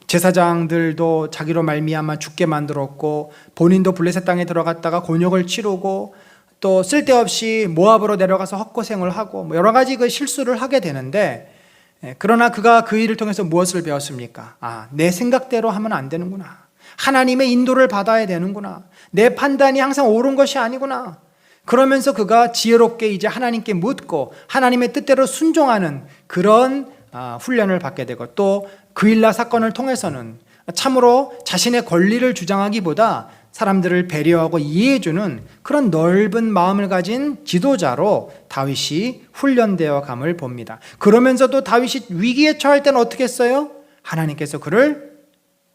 제사장들도 자기로 말미암아 죽게 만들었고 본인도 블레셋 땅에 들어갔다가 곤욕을 치르고 또 쓸데없이 모압으로 내려가서 헛고생을 하고 뭐 여러 가지 그 실수를 하게 되는데, 그러나 그가 그 일을 통해서 무엇을 배웠습니까? 내 생각대로 하면 안 되는구나. 하나님의 인도를 받아야 되는구나. 내 판단이 항상 옳은 것이 아니구나. 그러면서 그가 지혜롭게 이제 하나님께 묻고 하나님의 뜻대로 순종하는 그런 훈련을 받게 되고, 또 그일라 사건을 통해서는 참으로 자신의 권리를 주장하기보다 사람들을 배려하고 이해해주는 그런 넓은 마음을 가진 지도자로 다윗이 훈련되어 감을 봅니다. 그러면서도 다윗이 위기에 처할 때는 어떻게 했어요? 하나님께서 그를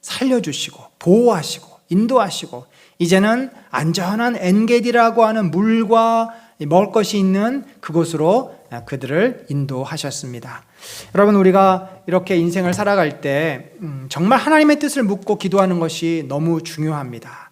살려주시고 보호하시고 인도하시고 이제는 안전한 엔게디라고 하는 물과 먹을 것이 있는 그곳으로 그들을 인도하셨습니다. 여러분, 우리가 이렇게 인생을 살아갈 때 정말 하나님의 뜻을 묻고 기도하는 것이 너무 중요합니다.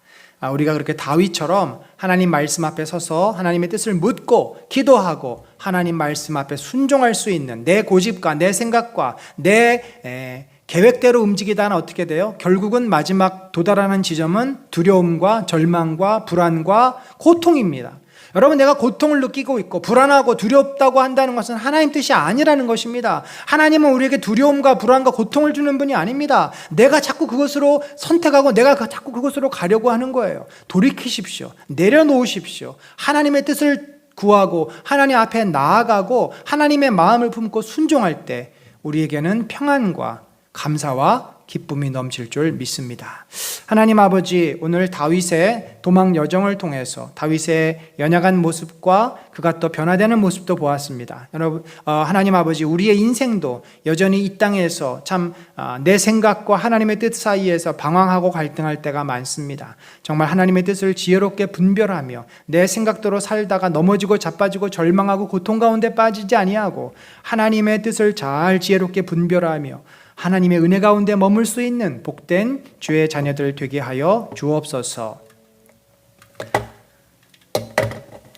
우리가 그렇게 다윗처럼 하나님 말씀 앞에 서서 하나님의 뜻을 묻고 기도하고 하나님 말씀 앞에 순종할 수 있는 내 고집과 내 생각과 내 계획대로 움직이다는 어떻게 돼요? 결국은 마지막 도달하는 지점은 두려움과 절망과 불안과 고통입니다. 여러분, 내가 고통을 느끼고 있고 불안하고 두렵다고 한다는 것은 하나님 뜻이 아니라는 것입니다. 하나님은 우리에게 두려움과 불안과 고통을 주는 분이 아닙니다. 내가 자꾸 그것으로 선택하고 내가 자꾸 그것으로 가려고 하는 거예요. 돌이키십시오. 내려놓으십시오. 하나님의 뜻을 구하고 하나님 앞에 나아가고 하나님의 마음을 품고 순종할 때 우리에게는 평안과 감사와 기쁨이 넘칠 줄 믿습니다. 하나님 아버지, 오늘 다윗의 도망 여정을 통해서 다윗의 연약한 모습과 그가 또 변화되는 모습도 보았습니다. 여러분, 하나님 아버지, 우리의 인생도 여전히 이 땅에서 참 내 생각과 하나님의 뜻 사이에서 방황하고 갈등할 때가 많습니다. 정말 하나님의 뜻을 지혜롭게 분별하며 내 생각대로 살다가 넘어지고 자빠지고 절망하고 고통 가운데 빠지지 아니하고 하나님의 뜻을 잘 지혜롭게 분별하며 하나님의 은혜 가운데 머물 수 있는 복된 주의 자녀들 되게 하여 주옵소서.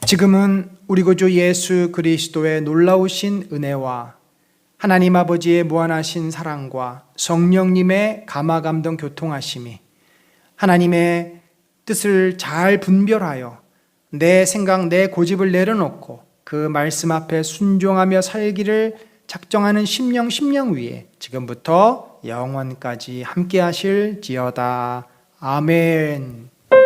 지금은 우리 구주 예수 그리스도의 놀라우신 은혜와 하나님 아버지의 무한하신 사랑과 성령님의 감화감동 교통하심이 하나님의 뜻을 잘 분별하여 내 생각, 내 고집을 내려놓고 그 말씀 앞에 순종하며 살기를 작정하는 심령 위에 지금부터 영원까지 함께 하실지어다. 아멘.